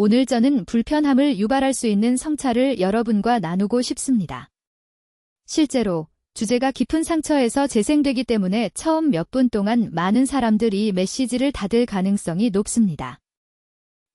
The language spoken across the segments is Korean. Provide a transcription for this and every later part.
오늘 저는 불편함을 유발할 수 있는 성찰을 여러분과 나누고 싶습니다. 실제로 주제가 깊은 상처에서 재생되기 때문에 처음 몇 분 동안 많은 사람들이 이 메시지를 닫을 가능성이 높습니다.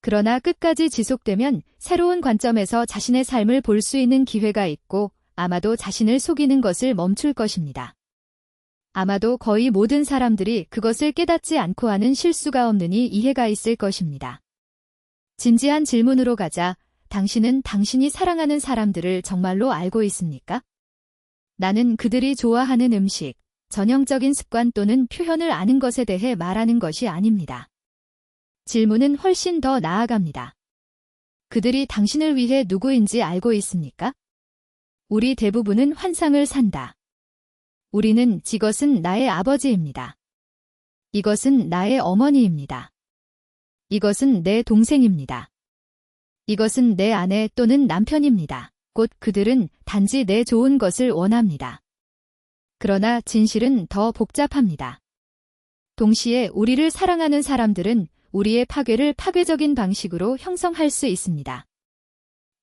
그러나 끝까지 지속되면 새로운 관점에서 자신의 삶을 볼 수 있는 기회가 있고 아마도 자신을 속이는 것을 멈출 것입니다. 아마도 거의 모든 사람들이 그것을 깨닫지 않고 하는 실수가 없느니 이해가 있을 것입니다. 진지한 질문으로 가자. 당신은 당신이 사랑하는 사람들을 정말로 알고 있습니까? 나는 그들이 좋아하는 음식, 전형적인 습관 또는 표현을 아는 것에 대해 말하는 것이 아닙니다. 질문은 훨씬 더 나아갑니다. 그들이 당신을 위해 누구인지 알고 있습니까? 우리 대부분은 환상을 산다. 우리는 이것은 나의 아버지입니다. 이것은 나의 어머니입니다. 이것은 내 동생입니다. 이것은 내 아내 또는 남편입니다. 곧 그들은 단지 내 좋은 것을 원합니다. 그러나 진실은 더 복잡합니다. 동시에 우리를 사랑하는 사람들은 우리의 파괴를 파괴적인 방식으로 형성할 수 있습니다.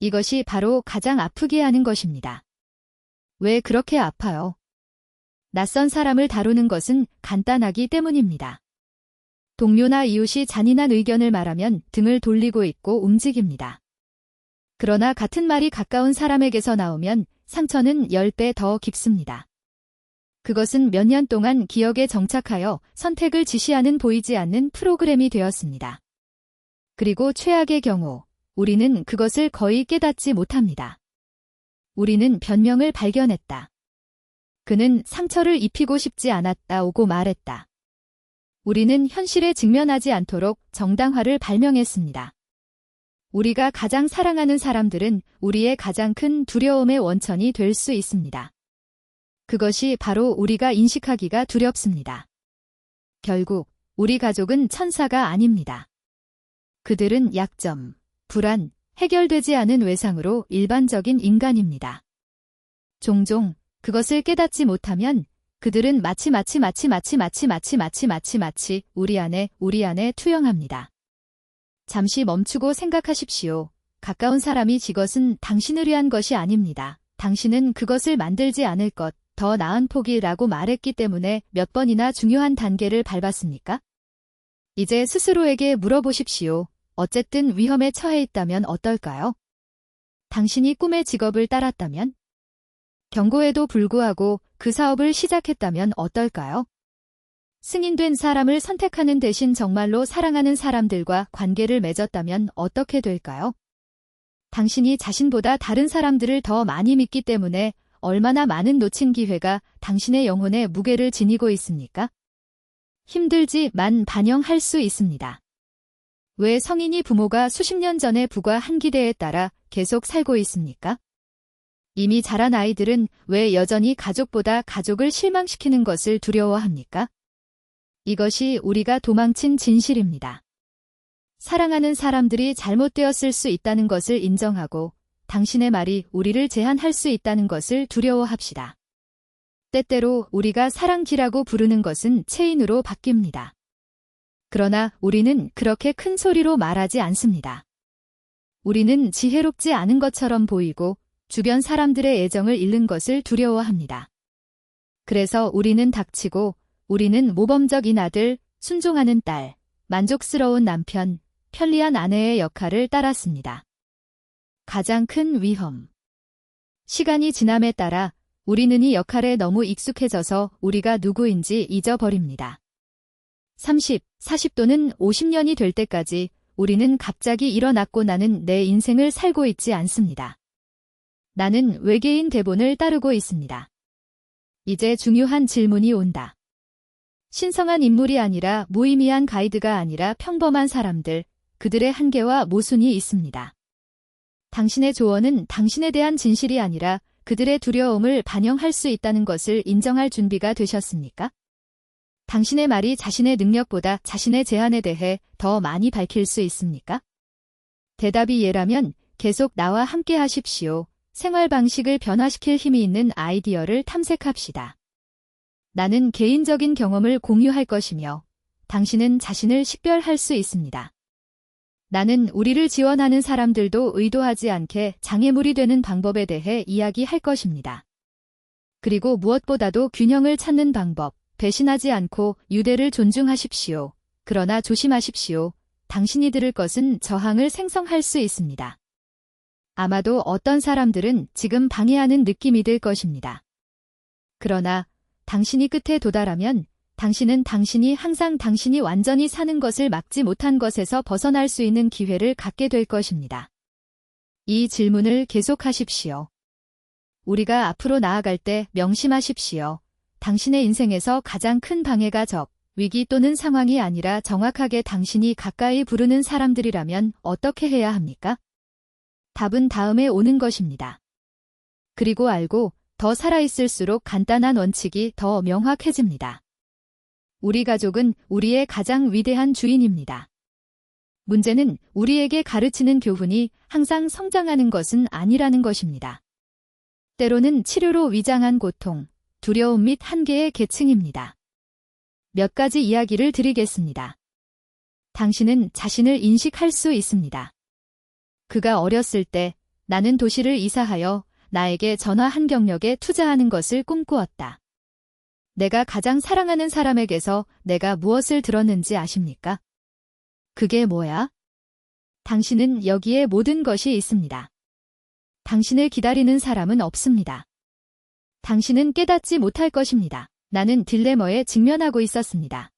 이것이 바로 가장 아프게 하는 것입니다. 왜 그렇게 아파요? 낯선 사람을 다루는 것은 간단하기 때문입니다. 동료나 이웃이 잔인한 의견을 말하면 등을 돌리고 있고 움직입니다. 그러나 같은 말이 가까운 사람에게서 나오면 상처는 10배 더 깊습니다. 그것은 몇 년 동안 기억에 정착하여 선택을 지시하는 보이지 않는 프로그램이 되었습니다. 그리고 최악의 경우, 우리는 그것을 거의 깨닫지 못합니다. 우리는 변명을 발견했다. 그는 상처를 입히고 싶지 않았다 오고 말했다. 우리는 현실에 직면하지 않도록 정당화를 발명했습니다. 우리가 가장 사랑하는 사람들은 우리의 가장 큰 두려움의 원천이 될 수 있습니다. 그것이 바로 우리가 인식하기가 두렵습니다. 결국 우리 가족은 천사가 아닙니다. 그들은 약점, 불안, 해결되지 않은 외상으로 일반적인 인간입니다. 종종 그것을 깨닫지 못하면 그들은 마치 우리 안에 투영합니다. 잠시 멈추고 생각하십시오. 가까운 사람이 이것은 당신을 위한 것이 아닙니다. 당신은 그것을 만들지 않을 것, 더 나은 포기라고 말했기 때문에 몇 번이나 중요한 단계를 밟았습니까? 이제 스스로에게 물어보십시오. 어쨌든 위험에 처해 있다면 어떨까요? 당신이 꿈의 직업을 따랐다면? 경고에도 불구하고 그 사업을 시작했다면 어떨까요? 승인된 사람을 선택하는 대신 정말로 사랑하는 사람들과 관계를 맺었다면 어떻게 될까요? 당신이 자신보다 다른 사람들을 더 많이 믿기 때문에 얼마나 많은 놓친 기회가 당신의 영혼에 무게를 지니고 있습니까? 힘들지만 반영할 수 있습니다. 왜 성인이 부모가 수십 년 전에 부과 한 기대에 따라 계속 살고 있습니까? 이미 자란 아이들은 왜 여전히 가족보다 가족을 실망시키는 것을 두려워합니까? 이것이 우리가 도망친 진실입니다. 사랑하는 사람들이 잘못되었을 수 있다는 것을 인정하고 당신의 말이 우리를 제한할 수 있다는 것을 두려워합시다. 때때로 우리가 사랑기라고 부르는 것은 체인으로 바뀝니다. 그러나 우리는 그렇게 큰 소리로 말하지 않습니다. 우리는 지혜롭지 않은 것처럼 보이고 주변 사람들의 애정을 잃는 것을 두려워합니다. 그래서 우리는 닥치고 우리는 모범적인 아들, 순종하는 딸, 만족스러운 남편, 편리한 아내의 역할을 따랐습니다. 가장 큰 위험. 시간이 지남에 따라 우리는 이 역할에 너무 익숙해져서 우리가 누구인지 잊어버립니다. 30, 40 또는 50년이 될 때까지 우리는 갑자기 일어났고 나는 내 인생을 살고 있지 않습니다. 나는 외계인 대본을 따르고 있습니다. 이제 중요한 질문이 온다. 신성한 인물이 아니라 무의미한 가이드가 아니라 평범한 사람들, 그들의 한계와 모순이 있습니다. 당신의 조언은 당신에 대한 진실이 아니라 그들의 두려움을 반영할 수 있다는 것을 인정할 준비가 되셨습니까? 당신의 말이 자신의 능력보다 자신의 제한에 대해 더 많이 밝힐 수 있습니까? 대답이 예라면 계속 나와 함께 하십시오. 생활 방식을 변화시킬 힘이 있는 아이디어를 탐색합시다. 나는 개인적인 경험을 공유할 것이며 당신은 자신을 식별할 수 있습니다. 나는 우리를 지원하는 사람들도 의도하지 않게 장애물이 되는 방법에 대해 이야기할 것입니다. 그리고 무엇보다도 균형을 찾는 방법, 배신하지 않고 유대를 존중하십시오. 그러나 조심하십시오. 당신이 들을 것은 저항을 생성할 수 있습니다. 아마도 어떤 사람들은 지금 방해하는 느낌이 들 것입니다. 그러나 당신이 끝에 도달하면 당신은 당신이 항상 당신이 완전히 사는 것을 막지 못한 것에서 벗어날 수 있는 기회를 갖게 될 것입니다. 이 질문을 계속하십시오. 우리가 앞으로 나아갈 때 명심하십시오. 당신의 인생에서 가장 큰 방해가 위기 또는 상황이 아니라 정확하게 당신이 가까이 부르는 사람들이라면 어떻게 해야 합니까? 답은 다음에 오는 것입니다. 그리고 알고 더 살아있을수록 간단한 원칙이 더 명확해집니다. 우리 가족은 우리의 가장 위대한 주인입니다. 문제는 우리에게 가르치는 교훈이 항상 성장하는 것은 아니라는 것입니다. 때로는 치료로 위장한 고통, 두려움 및 한계의 계층입니다. 몇 가지 이야기를 드리겠습니다. 당신은 자신을 인식할 수 있습니다. 그가 어렸을 때 나는 도시를 이사하여 나에게 전화 한 경력에 투자하는 것을 꿈꾸었다. 내가 가장 사랑하는 사람에게서 내가 무엇을 들었는지 아십니까? 그게 뭐야? 당신은 여기에 모든 것이 있습니다. 당신을 기다리는 사람은 없습니다. 당신은 깨닫지 못할 것입니다. 나는 딜레마에 직면하고 있었습니다.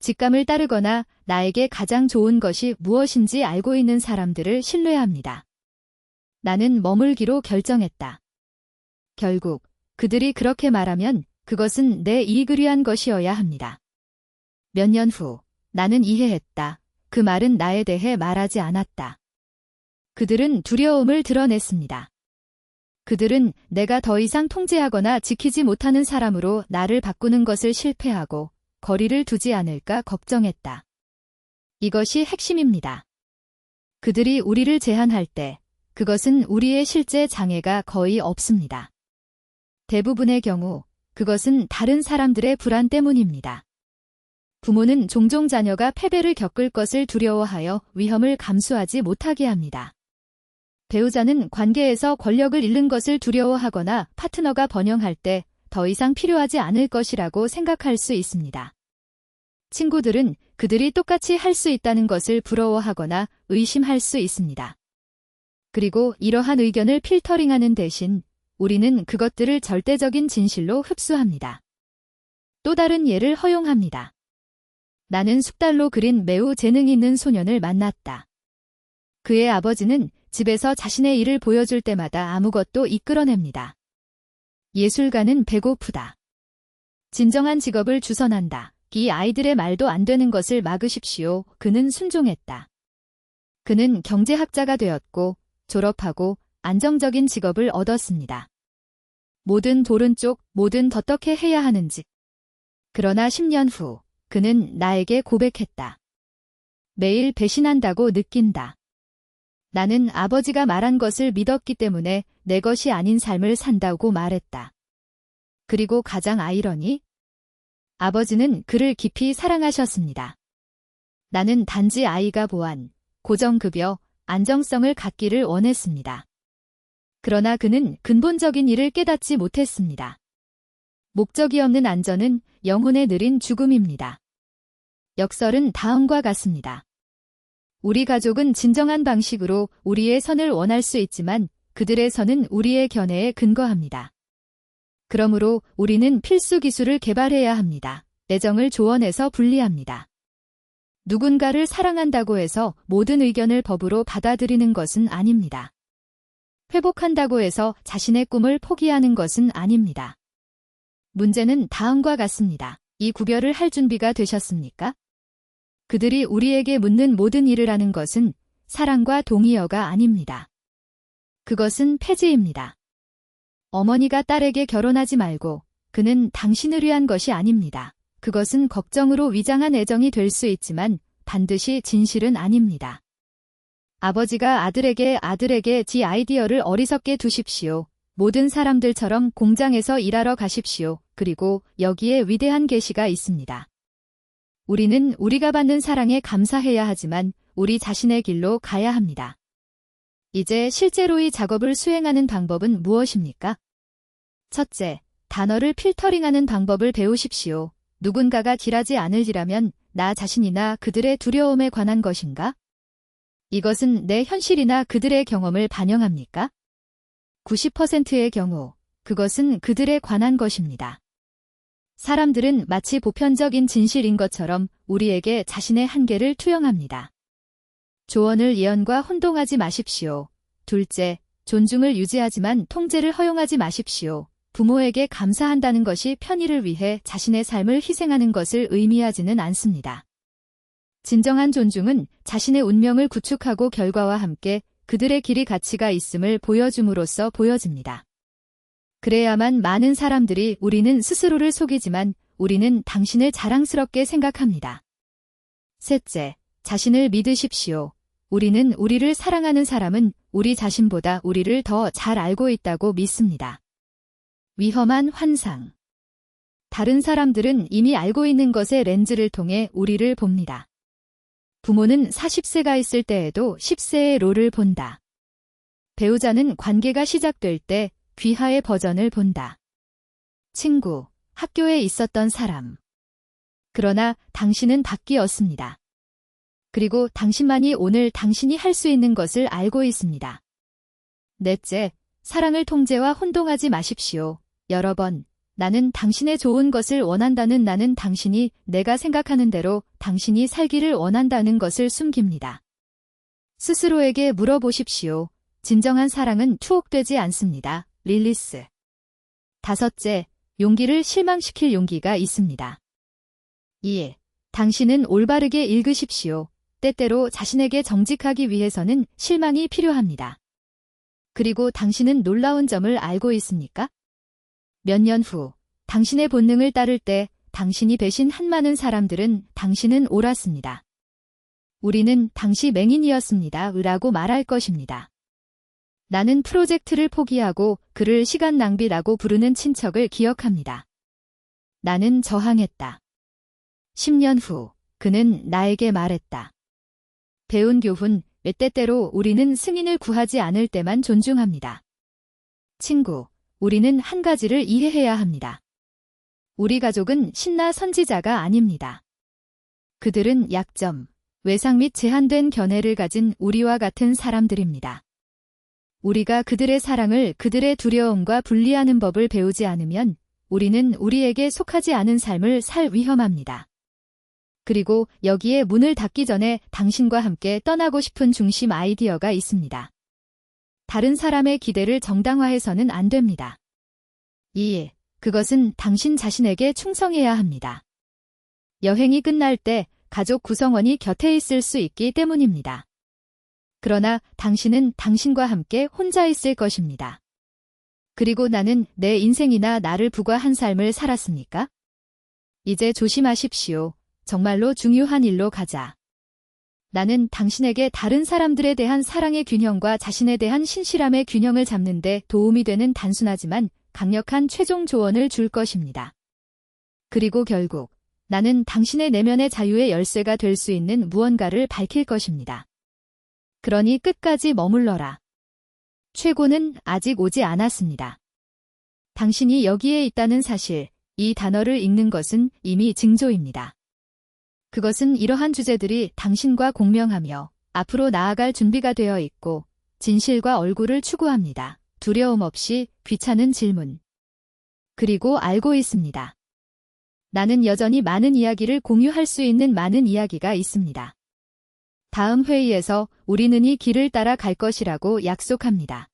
직감을 따르거나 나에게 가장 좋은 것이 무엇인지 알고 있는 사람들을 신뢰합니다. 나는 머물기로 결정했다. 결국 그들이 그렇게 말하면 그것은 내 이익을 위한 것이어야 합니다. 몇 년 후 나는 이해했다. 그 말은 나에 대해 말하지 않았다. 그들은 두려움을 드러냈습니다. 그들은 내가 더 이상 통제하거나 지키지 못하는 사람으로 나를 바꾸는 것을 실패하고 거리를 두지 않을까 걱정했다. 이것이 핵심입니다. 그들이 우리를 제한할 때 그것은 우리의 실제 장애가 거의 없습니다. 대부분의 경우 그것은 다른 사람들의 불안 때문입니다. 부모는 종종 자녀가 패배를 겪을 것을 두려워하여 위험을 감수하지 못하게 합니다. 배우자는 관계에서 권력을 잃는 것을 두려워하거나 파트너가 번영할 때 더 이상 필요하지 않을 것이라고 생각할 수 있습니다. 친구들은 그들이 똑같이 할 수 있다는 것을 부러워하거나 의심할 수 있습니다. 그리고 이러한 의견을 필터링하는 대신 우리는 그것들을 절대적인 진실로 흡수합니다. 또 다른 예를 허용합니다. 나는 숙달로 그린 매우 재능 있는 소년을 만났다. 그의 아버지는 집에서 자신의 일을 보여줄 때마다 아무것도 이끌어냅니다. 예술가는 배고프다. 진정한 직업을 주선한다. 이 아이들의 말도 안 되는 것을 막으십시오. 그는 순종했다. 그는 경제학자가 되었고 졸업하고 안정적인 직업을 얻었습니다. 모든 도른 쪽, 뭐든 어떻게 해야 하는지. 그러나 10년 후 그는 나에게 고백했다. 매일 배신한다고 느낀다. 나는 아버지가 말한 것을 믿었기 때문에 내 것이 아닌 삶을 산다고 말했다. 그리고 가장 아이러니? 아버지는 그를 깊이 사랑하셨습니다. 나는 단지 아이가 보안, 고정급여, 안정성을 갖기를 원했습니다. 그러나 그는 근본적인 일을 깨닫지 못했습니다. 목적이 없는 안전은 영혼의 느린 죽음입니다. 역설은 다음과 같습니다. 우리 가족은 진정한 방식으로 우리의 선을 원할 수 있지만 그들의 선은 우리의 견해에 근거합니다. 그러므로 우리는 필수 기술을 개발해야 합니다. 애정을 조언해서 분리합니다. 누군가를 사랑한다고 해서 모든 의견을 법으로 받아들이는 것은 아닙니다. 회복한다고 해서 자신의 꿈을 포기하는 것은 아닙니다. 문제는 다음과 같습니다. 이 구별을 할 준비가 되셨습니까? 그들이 우리에게 묻는 모든 일을 하는 것은 사랑과 동의어가 아닙니다. 그것은 폐지입니다. 어머니가 딸에게 결혼하지 말고 그는 당신을 위한 것이 아닙니다. 그것은 걱정으로 위장한 애정이 될 수 있지만 반드시 진실은 아닙니다. 아버지가 아들에게 지 아이디어를 어리석게 두십시오. 모든 사람들처럼 공장에서 일하러 가십시오. 그리고 여기에 위대한 계시가 있습니다. 우리는 우리가 받는 사랑에 감사해야 하지만 우리 자신의 길로 가야 합니다. 이제 실제로 이 작업을 수행하는 방법은 무엇입니까? 첫째, 단어를 필터링하는 방법을 배우십시오. 누군가가 딜하지 않으리라면 나 자신이나 그들의 두려움에 관한 것인가? 이것은 내 현실이나 그들의 경험을 반영합니까? 90%의 경우 그것은 그들에 관한 것입니다. 사람들은 마치 보편적인 진실인 것처럼 우리에게 자신의 한계를 투영합니다. 조언을 예언과 혼동하지 마십시오. 둘째, 존중을 유지하지만 통제를 허용하지 마십시오. 부모에게 감사한다는 것이 편의를 위해 자신의 삶을 희생하는 것을 의미하지는 않습니다. 진정한 존중은 자신의 운명을 구축하고 결과와 함께 그들의 길이 가치가 있음을 보여줌으로써 보여집니다. 그래야만 많은 사람들이 우리는 스스로를 속이지만 우리는 당신을 자랑스럽게 생각합니다. 셋째, 자신을 믿으십시오. 우리는 우리를 사랑하는 사람은 우리 자신보다 우리를 더 잘 알고 있다고 믿습니다. 위험한 환상. 다른 사람들은 이미 알고 있는 것의 렌즈를 통해 우리를 봅니다. 부모는 40세가 있을 때에도 10세의 롤을 본다. 배우자는 관계가 시작될 때 귀하의 버전을 본다. 친구, 학교에 있었던 사람. 그러나 당신은 바뀌었습니다. 그리고 당신만이 오늘 당신이 할 수 있는 것을 알고 있습니다. 넷째, 사랑을 통제와 혼동하지 마십시오. 여러 번, 나는 당신의 좋은 것을 원한다는 나는 당신이 내가 생각하는 대로 당신이 살기를 원한다는 것을 숨깁니다. 스스로에게 물어보십시오. 진정한 사랑은 투옥되지 않습니다. 릴리스. 다섯째, 용기를 실망시킬 용기가 있습니다. 2. 당신은 올바르게 읽으십시오. 때때로 자신에게 정직하기 위해서는 실망이 필요합니다. 그리고 당신은 놀라운 점을 알고 있습니까? 몇 년 후, 당신의 본능을 따를 때 당신이 배신한 많은 사람들은 당신은 옳았습니다. 우리는 당시 맹인이었습니다. 라고 말할 것입니다. 나는 프로젝트를 포기하고 그를 시간 낭비라고 부르는 친척을 기억합니다. 나는 저항했다. 10년 후, 그는 나에게 말했다. 배운 교훈, 때때로 우리는 승인을 구하지 않을 때만 존중합니다. 친구, 우리는 한 가지를 이해해야 합니다. 우리 가족은 신나 선지자가 아닙니다. 그들은 약점, 외상 및 제한된 견해를 가진 우리와 같은 사람들입니다. 우리가 그들의 사랑을 그들의 두려움과 분리하는 법을 배우지 않으면 우리는 우리에게 속하지 않은 삶을 살 위험합니다. 그리고 여기에 문을 닫기 전에 당신과 함께 떠나고 싶은 중심 아이디어가 있습니다. 다른 사람의 기대를 정당화해서는 안 됩니다. 2. 그것은 당신 자신에게 충성해야 합니다. 여행이 끝날 때 가족 구성원이 곁에 있을 수 있기 때문입니다. 그러나 당신은 당신과 함께 혼자 있을 것입니다. 그리고 나는 내 인생이나 나를 부과한 삶을 살았습니까? 이제 조심하십시오. 정말로 중요한 일로 가자. 나는 당신에게 다른 사람들에 대한 사랑의 균형과 자신에 대한 신실함의 균형을 잡는 데 도움이 되는 단순하지만 강력한 최종 조언을 줄 것입니다. 그리고 결국 나는 당신의 내면의 자유의 열쇠가 될 수 있는 무언가를 밝힐 것입니다. 그러니 끝까지 머물러라. 최고는 아직 오지 않았습니다. 당신이 여기에 있다는 사실, 이 단어를 읽는 것은 이미 징조입니다. 그것은 이러한 주제들이 당신과 공명하며 앞으로 나아갈 준비가 되어 있고 진실과 얼굴을 추구합니다. 두려움 없이 귀찮은 질문. 그리고 알고 있습니다. 나는 여전히 많은 이야기를 공유할 수 있는 많은 이야기가 있습니다. 다음 회의에서 우리는 이 길을 따라 갈 것이라고 약속합니다.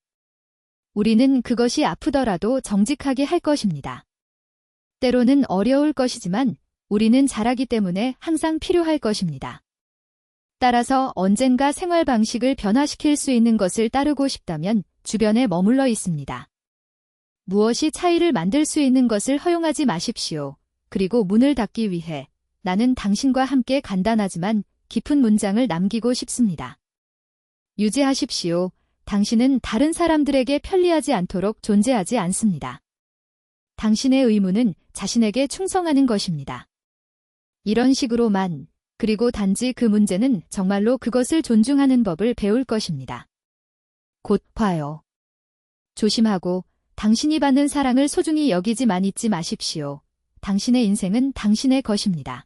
우리는 그것이 아프더라도 정직하게 할 것입니다. 때로는 어려울 것이지만 우리는 잘하기 때문에 항상 필요할 것입니다. 따라서 언젠가 생활 방식을 변화시킬 수 있는 것을 따르고 싶다면 주변에 머물러 있습니다. 무엇이 차이를 만들 수 있는 것을 허용하지 마십시오. 그리고 문을 닫기 위해 나는 당신과 함께 간단하지만 깊은 문장을 남기고 싶습니다. 유지하십시오. 당신은 다른 사람들에게 편리하지 않도록 존재하지 않습니다. 당신의 의무는 자신에게 충성하는 것입니다. 이런 식으로만 그리고 단지 그 문제는 정말로 그것을 존중하는 법을 배울 것입니다. 곧 봐요. 조심하고 당신이 받는 사랑을 소중히 여기지만 잊지 마십시오. 당신의 인생은 당신의 것입니다.